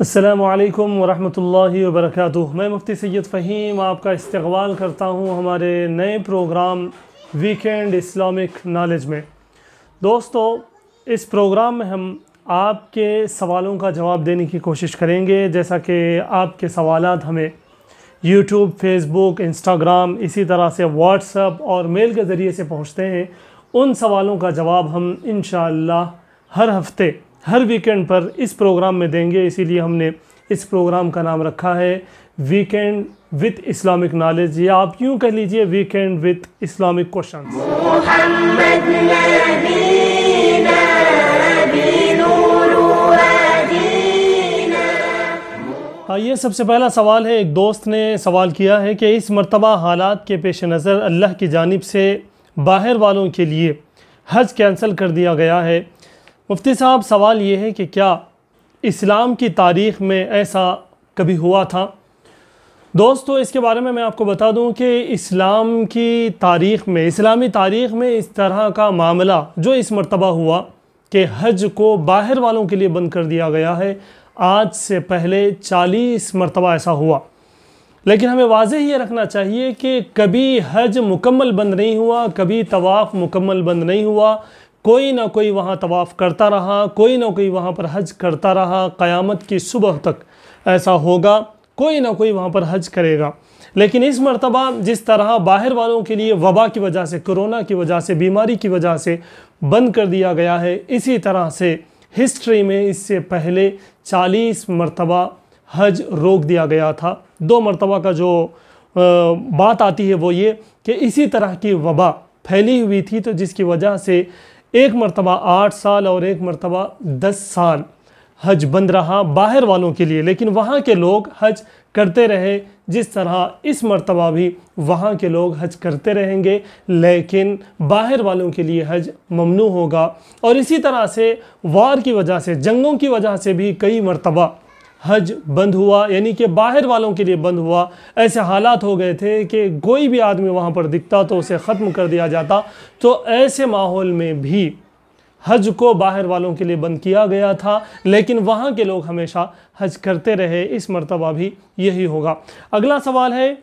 السلام علیکم ورحمۃ اللہ وبرکاتہ۔ میں مفتی سید فہیم آپ کا استقبال کرتا ہوں ہمارے نئے پروگرام ویکینڈ اسلامک نالج میں۔ دوستو، اس پروگرام میں ہم آپ کے سوالوں کا جواب دینے کی کوشش کریں گے، جیسا کہ آپ کے سوالات ہمیں یوٹیوب، فیس بک، انسٹاگرام، اسی طرح سے واٹس ایپ اور میل کے ذریعے سے پہنچتے ہیں۔ ان سوالوں کا جواب ہم انشاءاللہ ہر ہفتے ہر ویکینڈ پر اس پروگرام میں دیں گے، اسی لیے ہم نے اس پروگرام کا نام رکھا ہے ویکینڈ وتھ اسلامک نالج، یا آپ یوں کہہ لیجئے ویکینڈ وتھ اسلامک کوشچنز۔ محمد نبینا بنور وادینا۔ یہ سب سے پہلا سوال ہے، ایک دوست نے سوال کیا ہے کہ اس مرتبہ حالات کے پیش نظر اللہ کی جانب سے باہر والوں کے لیے حج کینسل کر دیا گیا ہے۔ مفتی صاحب، سوال یہ ہے کہ کیا اسلام کی تاریخ میں ایسا کبھی ہوا تھا؟ دوستو، اس کے بارے میں آپ کو بتا دوں کہ اسلامی تاریخ میں اس طرح کا معاملہ جو اس مرتبہ ہوا کہ حج کو باہر والوں کے لیے بند کر دیا گیا ہے، آج سے پہلے 40 مرتبہ ایسا ہوا۔ لیکن ہمیں واضح یہ رکھنا چاہیے کہ کبھی حج مکمل بند نہیں ہوا، کبھی طواف مکمل بند نہیں ہوا۔ کوئی نہ کوئی وہاں طواف کرتا رہا، کوئی نہ کوئی وہاں پر حج کرتا رہا، قیامت کی صبح تک ایسا ہوگا، کوئی نہ کوئی وہاں پر حج کرے گا۔ لیکن اس مرتبہ جس طرح باہر والوں کے لیے وبا کی وجہ سے، کرونا کی وجہ سے، بیماری کی وجہ سے بند کر دیا گیا ہے، اسی طرح سے ہسٹری میں اس سے پہلے 40 مرتبہ حج روک دیا گیا تھا۔ 2 مرتبہ کا جو بات آتی ہے وہ یہ کہ اسی طرح کی وبا پھیلی ہوئی تھی، تو جس کی وجہ سے ایک مرتبہ 8 سال اور ایک مرتبہ 10 سال حج بند رہا باہر والوں کے لیے، لیکن وہاں کے لوگ حج کرتے رہے، جس طرح اس مرتبہ بھی وہاں کے لوگ حج کرتے رہیں گے، لیکن باہر والوں کے لیے حج ممنوع ہوگا۔ اور اسی طرح سے وار کی وجہ سے، جنگوں کی وجہ سے بھی کئی مرتبہ حج بند ہوا، یعنی کہ باہر والوں کے لیے بند ہوا۔ ایسے حالات ہو گئے تھے کہ کوئی بھی آدمی وہاں پر دکھتا تو اسے ختم کر دیا جاتا، تو ایسے ماحول میں بھی حج کو باہر والوں کے لیے بند کیا گیا تھا، لیکن وہاں کے لوگ ہمیشہ حج کرتے رہے۔ اس مرتبہ بھی یہی ہوگا۔ اگلا سوال ہے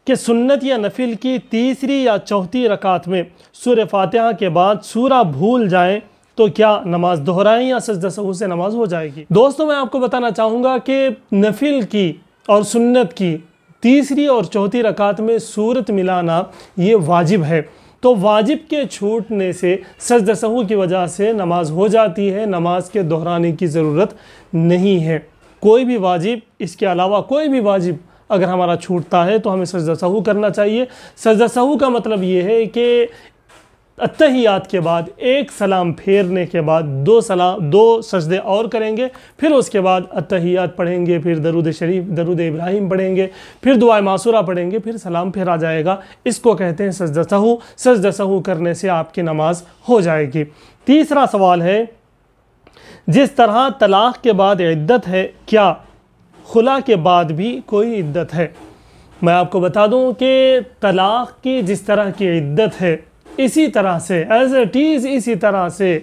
کہ سنت یا نفل کی تیسری یا چوتھی رکعت میں سورہ فاتحہ کے بعد سورہ بھول جائیں تو کیا نماز دہرائیں یا سجدہ سہو سے نماز ہو جائے گی؟ دوستو، میں آپ کو بتانا چاہوں گا کہ نفل کی اور سنت کی تیسری اور چوتھی رکعت میں سورت ملانا یہ واجب ہے، تو واجب کے چھوٹنے سے سجدہ سہو کی وجہ سے نماز ہو جاتی ہے، نماز کے دہرانے کی ضرورت نہیں ہے۔ کوئی بھی واجب، اس کے علاوہ کوئی بھی واجب اگر ہمارا چھوٹتا ہے تو ہمیں سجدہ سہو کرنا چاہیے۔ سجدہ سہو کا مطلب یہ ہے کہ اتحیات کے بعد ایک سلام پھیرنے کے بعد 2 سجدے اور کریں گے، پھر اس کے بعد اتحیات پڑھیں گے، پھر درود شریف، درود ابراہیم پڑھیں گے، پھر دعائے معصورہ پڑھیں گے، پھر سلام پھیرا جائے گا۔ اس کو کہتے ہیں سجدہ سہو۔ سجدہ سہو کرنے سے آپ کی نماز ہو جائے گی۔ تیسرا سوال ہے، جس طرح طلاق کے بعد عدت ہے، کیا خلا کے بعد بھی کوئی عدت ہے؟ میں آپ کو بتا دوں کہ طلاق کی جس طرح کی عدت ہے، اسی طرح سے ایز اٹ از اسی طرح سے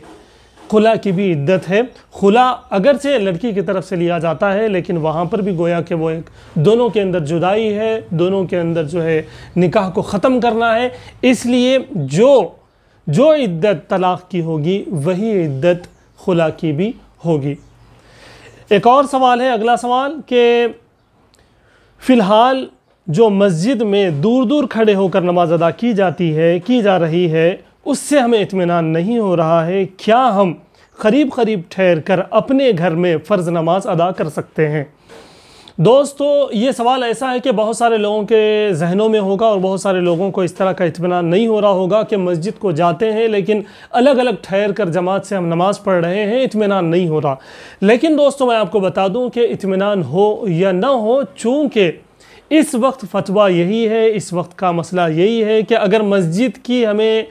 خلا کی بھی عدت ہے۔ خلا اگرچہ لڑکی کی طرف سے لیا جاتا ہے، لیکن وہاں پر بھی گویا کہ وہ ایک دونوں کے اندر جدائی ہے، دونوں کے اندر جو ہے نکاح کو ختم کرنا ہے، اس لیے جو عدت طلاق کی ہوگی وہی عدت خلا کی بھی ہوگی۔ ایک اور سوال ہے، اگلا سوال، کہ فی الحال جو مسجد میں دور دور کھڑے ہو کر نماز ادا کی جا رہی ہے، اس سے ہمیں اطمینان نہیں ہو رہا ہے، کیا ہم قریب ٹھہر کر اپنے گھر میں فرض نماز ادا کر سکتے ہیں؟ دوستو، یہ سوال ایسا ہے کہ بہت سارے لوگوں کے ذہنوں میں ہوگا، اور بہت سارے لوگوں کو اس طرح کا اطمینان نہیں ہو رہا ہوگا کہ مسجد کو جاتے ہیں لیکن الگ الگ ٹھہر کر جماعت سے ہم نماز پڑھ رہے ہیں، اطمینان نہیں ہو رہا۔ لیکن دوستو، میں آپ کو بتا دوں کہ اطمینان ہو یا نہ ہو، چونکہ اس وقت فتویٰ یہی ہے، اس وقت کا مسئلہ یہی ہے کہ اگر مسجد کی ہمیں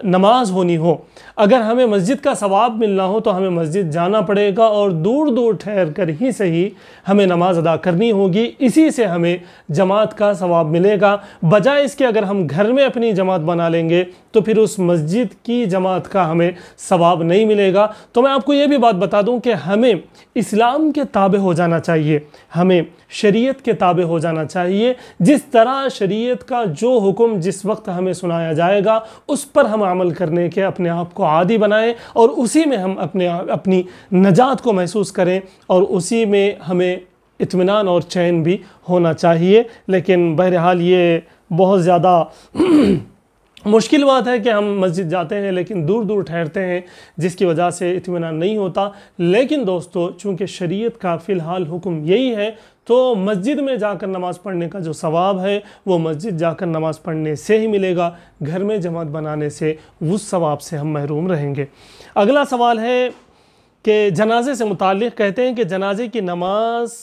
نماز ہونی ہو، اگر ہمیں مسجد کا ثواب ملنا ہو تو ہمیں مسجد جانا پڑے گا اور دور دور ٹھہر کر ہی صحیح ہمیں نماز ادا کرنی ہوگی، اسی سے ہمیں جماعت کا ثواب ملے گا۔ بجائے اس کے اگر ہم گھر میں اپنی جماعت بنا لیں گے تو پھر اس مسجد کی جماعت کا ہمیں ثواب نہیں ملے گا۔ تو میں آپ کو یہ بھی بات بتا دوں کہ ہمیں اسلام کے تابع ہو جانا چاہیے، ہمیں شریعت کے تابع ہو جانا چاہیے۔ جس طرح شریعت کا جو حکم جس وقت ہمیں سنایا جائے گا اس پر ہم عمل کرنے کے اپنے آپ کو عادی بنائیں اور اسی میں ہم اپنی نجات کو محسوس کریں اور اسی میں ہمیں اطمینان اور چین بھی ہونا چاہیے۔ لیکن بہرحال یہ بہت زیادہ مشکل بات ہے کہ ہم مسجد جاتے ہیں لیکن دور دور ٹھہرتے ہیں، جس کی وجہ سے اطمینان نہیں ہوتا۔ لیکن دوستو، چونکہ شریعت کا فی الحال حکم یہی ہے تو مسجد میں جا کر نماز پڑھنے کا جو ثواب ہے وہ مسجد جا کر نماز پڑھنے سے ہی ملے گا، گھر میں جماعت بنانے سے اس ثواب سے ہم محروم رہیں گے۔ اگلا سوال ہے کہ جنازے سے متعلق، کہتے ہیں کہ جنازے کی نماز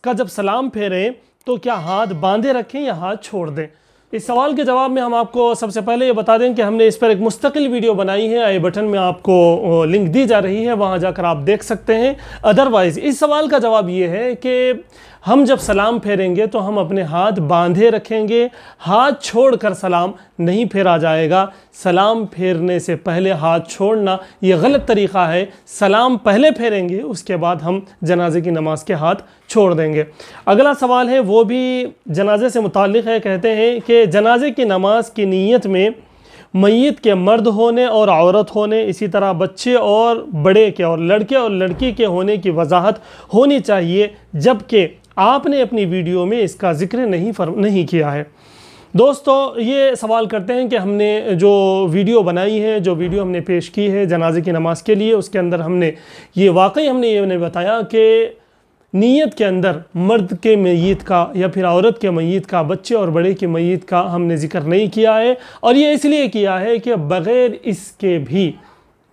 کا جب سلام پھیریں تو کیا ہاتھ باندھے رکھیں یا ہاتھ چھوڑ دیں؟ اس سوال کے جواب میں ہم آپ کو سب سے پہلے یہ بتا دیں کہ ہم نے اس پر ایک مستقل ویڈیو بنائی ہے، آئی بٹن میں آپ کو لنک دی جا رہی ہے، وہاں جا کر آپ دیکھ سکتے ہیں۔ ادروائز اس سوال کا جواب یہ ہے کہ ہم جب سلام پھیریں گے تو ہم اپنے ہاتھ باندھے رکھیں گے، ہاتھ چھوڑ کر سلام نہیں پھیرا جائے گا۔ سلام پھیرنے سے پہلے ہاتھ چھوڑنا یہ غلط طریقہ ہے۔ سلام پہلے پھیریں گے، اس کے بعد ہم جنازے کی نماز کے ہاتھ چھوڑ دیں گے۔ اگلا سوال ہے وہ بھی جنازے سے متعلق ہے، کہتے ہیں کہ جنازے کی نماز کی نیت میں میت کے مرد ہونے اور عورت ہونے، اسی طرح بچے اور بڑے کے اور لڑکے اور لڑکی کے ہونے کی وضاحت ہونی چاہیے، جبکہ آپ نے اپنی ویڈیو میں اس کا ذکر نہیں کیا ہے۔ دوستو، یہ سوال کرتے ہیں کہ ہم نے جو ویڈیو بنائی ہے، جو ویڈیو ہم نے پیش کی ہے جنازے کی نماز کے لیے، اس کے اندر ہم نے یہ بتایا کہ نیت کے اندر مرد کے میت کا یا پھر عورت کے میت کا، بچے اور بڑے کے میت کا ہم نے ذکر نہیں کیا ہے، اور یہ اس لیے کیا ہے کہ بغیر اس کے بھی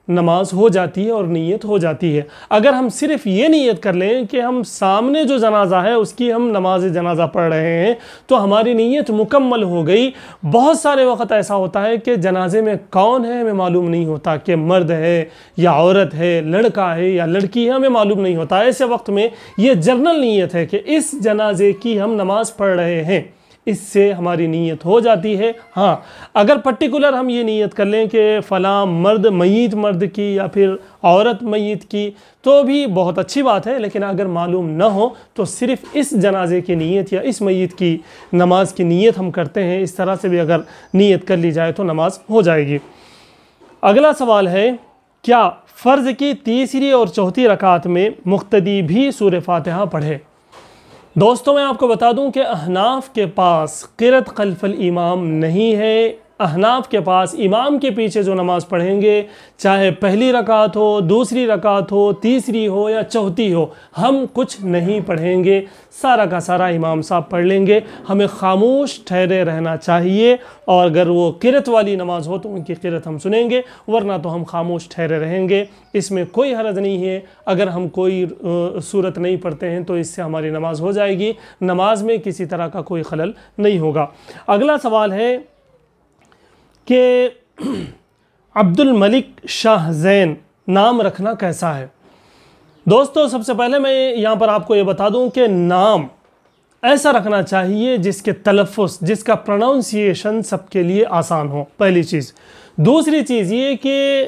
نماز ہو جاتی ہے اور نیت ہو جاتی ہے۔ اگر ہم صرف یہ نیت کر لیں کہ ہم سامنے جو جنازہ ہے اس کی ہم نماز جنازہ پڑھ رہے ہیں تو ہماری نیت مکمل ہو گئی۔ بہت سارے وقت ایسا ہوتا ہے کہ جنازے میں کون ہے ہمیں معلوم نہیں ہوتا، کہ مرد ہے یا عورت ہے، لڑکا ہے یا لڑکی ہے، ہمیں معلوم نہیں ہوتا۔ ایسے وقت میں یہ جنرل نیت ہے کہ اس جنازے کی ہم نماز پڑھ رہے ہیں، اس سے ہماری نیت ہو جاتی ہے۔ ہاں، اگر پرٹیکولر ہم یہ نیت کر لیں کہ فلاں میت مرد کی یا پھر عورت میت کی، تو بھی بہت اچھی بات ہے، لیکن اگر معلوم نہ ہو تو صرف اس جنازے کی نیت یا اس میت کی نماز کی نیت ہم کرتے ہیں، اس طرح سے بھی اگر نیت کر لی جائے تو نماز ہو جائے گی۔ اگلا سوال ہے، کیا فرض کی تیسری اور چوتھی رکعت میں مقتدی بھی سورہ فاتحہ پڑھے؟ دوستوں، میں آپ کو بتا دوں کہ احناف کے پاس قرأت خلف الامام نہیں ہے۔ احناف کے پاس امام کے پیچھے جو نماز پڑھیں گے، چاہے پہلی رکعت ہو، دوسری رکعت ہو، تیسری ہو یا چوتھی ہو، ہم کچھ نہیں پڑھیں گے، سارا کا سارا امام صاحب پڑھ لیں گے۔ ہمیں خاموش ٹھہرے رہنا چاہیے، اور اگر وہ قرأت والی نماز ہو تو ان کی قرأت ہم سنیں گے، ورنہ تو ہم خاموش ٹھہرے رہیں گے۔ اس میں کوئی حرج نہیں ہے، اگر ہم کوئی سورت نہیں پڑھتے ہیں تو اس سے ہماری نماز ہو جائے گی، نماز میں کسی طرح کا کوئی خلل نہیں ہوگا۔ اگلا سوال ہے کہ عبد الملک شاہ زین نام رکھنا کیسا ہے؟ دوستو، سب سے پہلے میں یہاں پر آپ کو یہ بتا دوں کہ نام ایسا رکھنا چاہیے جس کے تلفظ، جس کا پروننسیشن سب کے لیے آسان ہو، پہلی چیز۔ دوسری چیز یہ کہ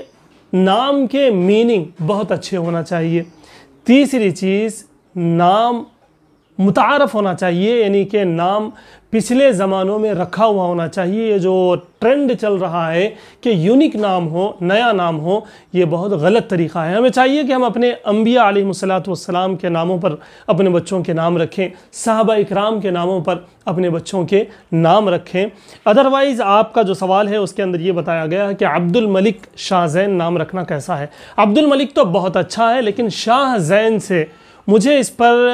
نام کے میننگ بہت اچھے ہونا چاہیے۔ تیسری چیز، نام متعارف ہونا چاہیے، یعنی کہ نام پچھلے زمانوں میں رکھا ہوا ہونا چاہیے۔ یہ جو ٹرینڈ چل رہا ہے کہ یونیک نام ہو، نیا نام ہو، یہ بہت غلط طریقہ ہے۔ ہمیں چاہیے کہ ہم اپنے انبیاء علیہ السلام کے ناموں پر اپنے بچوں کے نام رکھیں، صحابہ اکرام کے ناموں پر اپنے بچوں کے نام رکھیں۔ ادروائز آپ کا جو سوال ہے اس کے اندر یہ بتایا گیا ہے کہ عبد الملک شاہ زین نام رکھنا کیسا ہے؟ عبد الملک تو بہت اچھا ہے، لیکن شاہ زین سے مجھے اس پر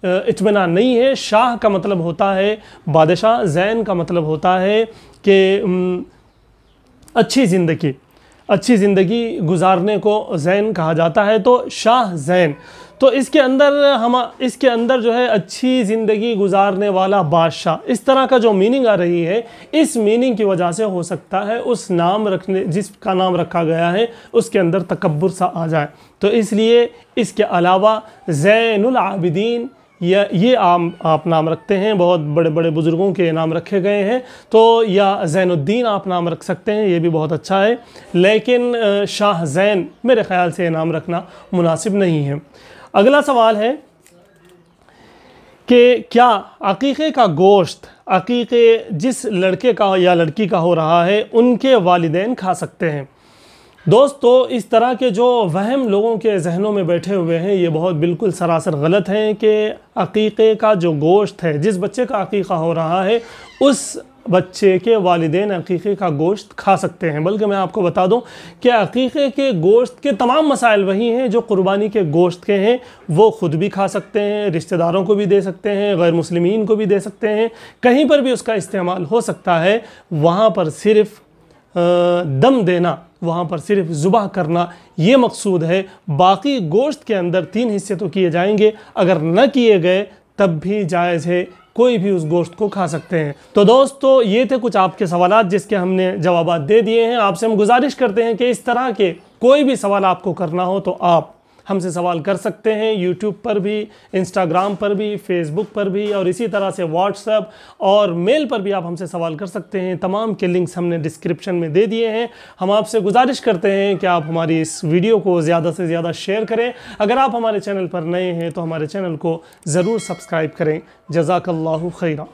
اطمینان نہیں ہے۔ شاہ کا مطلب ہوتا ہے بادشاہ، زین کا مطلب ہوتا ہے کہ اچھی زندگی گزارنے کو زین کہا جاتا ہے، تو شاہ زین۔ تو اس کے اندر جو ہے اچھی زندگی گزارنے والا بادشاہ، اس طرح کا جو میننگ آ رہی ہے، اس میننگ کی وجہ سے ہو سکتا ہے جس کا نام رکھا گیا ہے اس کے اندر تکبر سا آ جائے، تو اس لیے اس کے علاوہ زین العابدین یہ آپ نام رکھتے ہیں، بہت بڑے بڑے بزرگوں کے نام رکھے گئے ہیں، تو یا زین الدین آپ نام رکھ سکتے ہیں، یہ بھی بہت اچھا ہے، لیکن شاہ زین میرے خیال سے یہ نام رکھنا مناسب نہیں ہے۔ اگلا سوال ہے کہ کیا عقیقے کا گوشت عقیقے جس لڑکے کا یا لڑکی کا ہو رہا ہے ان کے والدین کھا سکتے ہیں؟ دوستو، اس طرح کے جو وہم لوگوں کے ذہنوں میں بیٹھے ہوئے ہیں یہ بہت بالکل سراسر غلط ہیں کہ عقیقے کا جو گوشت ہے، جس بچے کا عقیقہ ہو رہا ہے اس بچے کے والدین عقیقے کا گوشت کھا سکتے ہیں، بلکہ میں آپ کو بتا دوں کہ عقیقے کے گوشت کے تمام مسائل وہی ہیں جو قربانی کے گوشت کے ہیں، وہ خود بھی کھا سکتے ہیں، رشتہ داروں کو بھی دے سکتے ہیں، غیر مسلمین کو بھی دے سکتے ہیں، کہیں پر بھی اس کا استعمال ہو سکتا ہے، وہاں پر صرف دم دینا، وہاں پر صرف ذبح کرنا یہ مقصود ہے، باقی گوشت کے اندر 3 حصے تو کیے جائیں گے، اگر نہ کیے گئے تب بھی جائز ہے، کوئی بھی اس گوشت کو کھا سکتے ہیں۔ تو دوستو، یہ تھے کچھ آپ کے سوالات جس کے ہم نے جوابات دے دیے ہیں۔ آپ سے ہم گزارش کرتے ہیں کہ اس طرح کے کوئی بھی سوال آپ کو کرنا ہو تو آپ ہم سے سوال کر سکتے ہیں، یوٹیوب پر بھی، انسٹاگرام پر بھی، فیس بک پر بھی، اور اسی طرح سے واٹس ایپ اور میل پر بھی آپ ہم سے سوال کر سکتے ہیں۔ تمام کے لنکس ہم نے ڈسکرپشن میں دے دیے ہیں۔ ہم آپ سے گزارش کرتے ہیں کہ آپ ہماری اس ویڈیو کو زیادہ سے زیادہ شیئر کریں۔ اگر آپ ہمارے چینل پر نئے ہیں تو ہمارے چینل کو ضرور سبسکرائب کریں۔ جزاک اللہ خیرہ۔